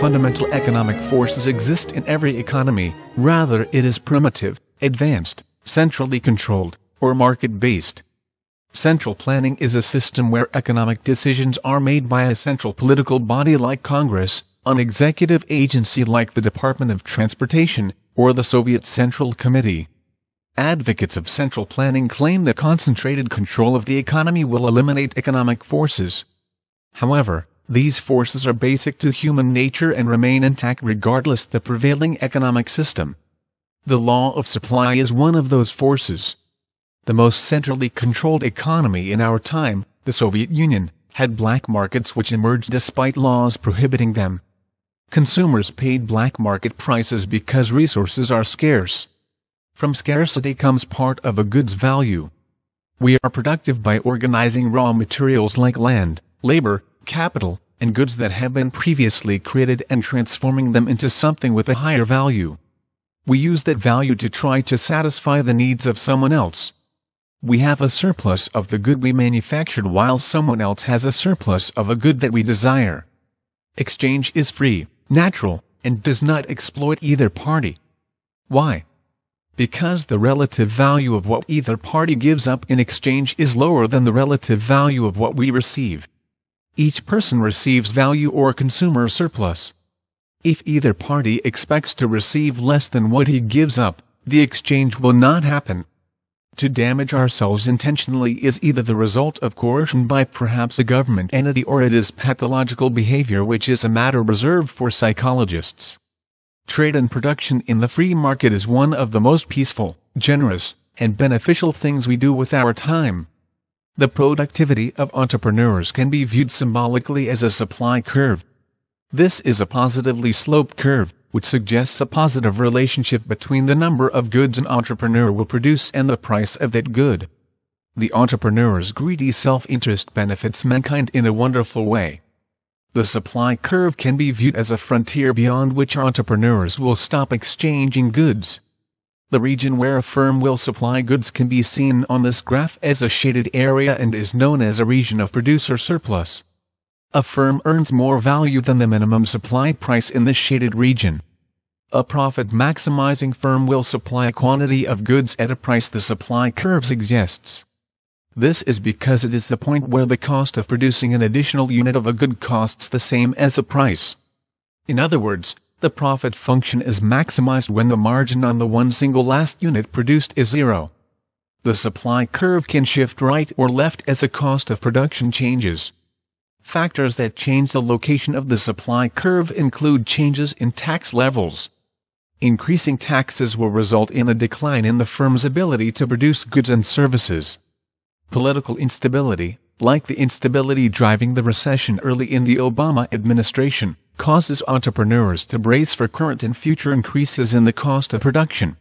Fundamental economic forces exist in every economy, rather it is primitive, advanced, centrally controlled, or market-based. Central planning is a system where economic decisions are made by a central political body like Congress, an executive agency like the Department of Transportation, or the Soviet Central Committee. Advocates of central planning claim that concentrated control of the economy will eliminate economic forces. However, these forces are basic to human nature and remain intact regardless of the prevailing economic system. The law of supply is one of those forces. The most centrally controlled economy in our time, the Soviet Union, had black markets which emerged despite laws prohibiting them. Consumers paid black market prices because resources are scarce. From scarcity comes part of a good's value. We are productive by organizing raw materials like land, labor, capital, and goods that have been previously created and transforming them into something with a higher value. We use that value to try to satisfy the needs of someone else. We have a surplus of the good we manufactured while someone else has a surplus of a good that we desire. Exchange is free, natural, and does not exploit either party. Why? Because the relative value of what either party gives up in exchange is lower than the relative value of what we receive. Each person receives value or consumer surplus. If either party expects to receive less than what he gives up, the exchange will not happen. To damage ourselves intentionally is either the result of coercion by perhaps a government entity or it is pathological behavior which is a matter reserved for psychologists. Trade and production in the free market is one of the most peaceful, generous, and beneficial things we do with our time. The productivity of entrepreneurs can be viewed symbolically as a supply curve. This is a positively sloped curve, which suggests a positive relationship between the number of goods an entrepreneur will produce and the price of that good. The entrepreneur's greedy self-interest benefits mankind in a wonderful way. The supply curve can be viewed as a frontier beyond which entrepreneurs will stop exchanging goods. The region where a firm will supply goods can be seen on this graph as a shaded area and is known as a region of producer surplus. A firm earns more value than the minimum supply price in this shaded region. A profit-maximizing firm will supply a quantity of goods at a price the supply curve suggests. This is because it is the point where the cost of producing an additional unit of a good costs the same as the price. In other words, the profit function is maximized when the margin on the one single last unit produced is zero. The supply curve can shift right or left as the cost of production changes. Factors that change the location of the supply curve include changes in tax levels. Increasing taxes will result in a decline in the firm's ability to produce goods and services. Political instability, like the instability driving the recession early in the Obama administration, causes entrepreneurs to brace for current and future increases in the cost of production.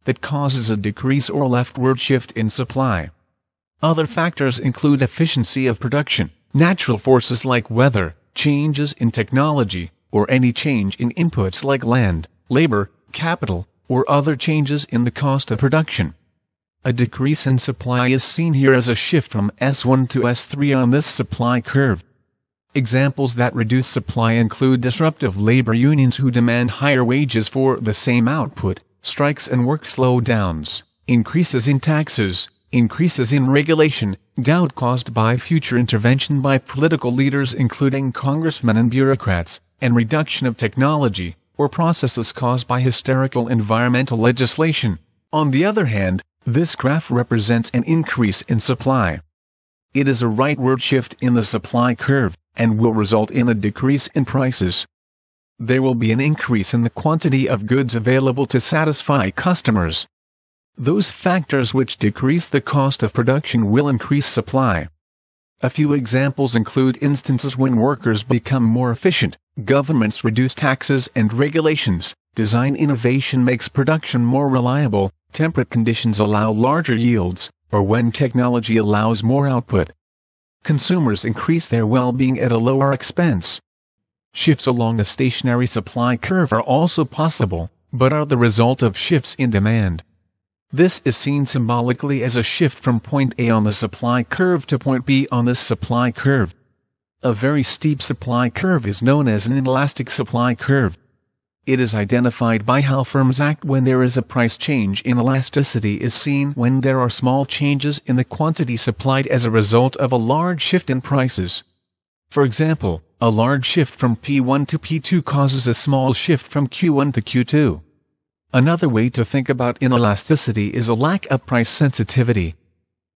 That causes a decrease or leftward shift in supply. Other factors include efficiency of production, natural forces like weather, changes in technology, or any change in inputs like land, labor, capital, or other changes in the cost of production. A decrease in supply is seen here as a shift from S1 to S3 on this supply curve. Examples that reduce supply include disruptive labor unions who demand higher wages for the same output, strikes and work slowdowns, increases in taxes, increases in regulation, doubt caused by future intervention by political leaders including congressmen and bureaucrats, and reduction of technology, or processes caused by hysterical environmental legislation. On the other hand, this graph represents an increase in supply. It is a rightward shift in the supply curve, and will result in a decrease in prices. There will be an increase in the quantity of goods available to satisfy customers. Those factors which decrease the cost of production will increase supply. A few examples include instances when workers become more efficient, governments reduce taxes and regulations, design innovation makes production more reliable, temperate conditions allow larger yields, or when technology allows more output. Consumers increase their well-being at a lower expense. Shifts along a stationary supply curve are also possible, but are the result of shifts in demand. This is seen symbolically as a shift from point A on the supply curve to point B on this supply curve. A very steep supply curve is known as an inelastic supply curve. It is identified by how firms act when there is a price change. Inelasticity is seen when there are small changes in the quantity supplied as a result of a large shift in prices. For example, a large shift from P1 to P2 causes a small shift from Q1 to Q2. Another way to think about inelasticity is a lack of price sensitivity.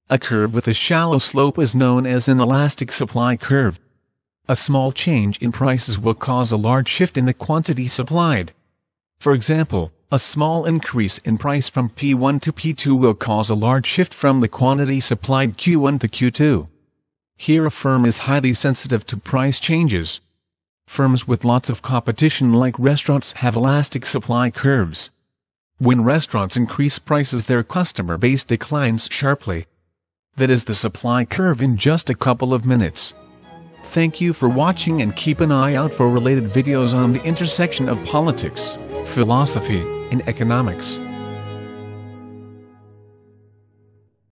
A curve with a shallow slope is known as an elastic supply curve. A small change in prices will cause a large shift in the quantity supplied. For example, a small increase in price from P1 to P2 will cause a large shift from the quantity supplied Q1 to Q2. Here a firm is highly sensitive to price changes. Firms with lots of competition like restaurants have elastic supply curves. When restaurants increase prices, their customer base declines sharply. That is the supply curve in just a couple of minutes. Thank you for watching, and keep an eye out for related videos on the intersection of politics, philosophy, and economics.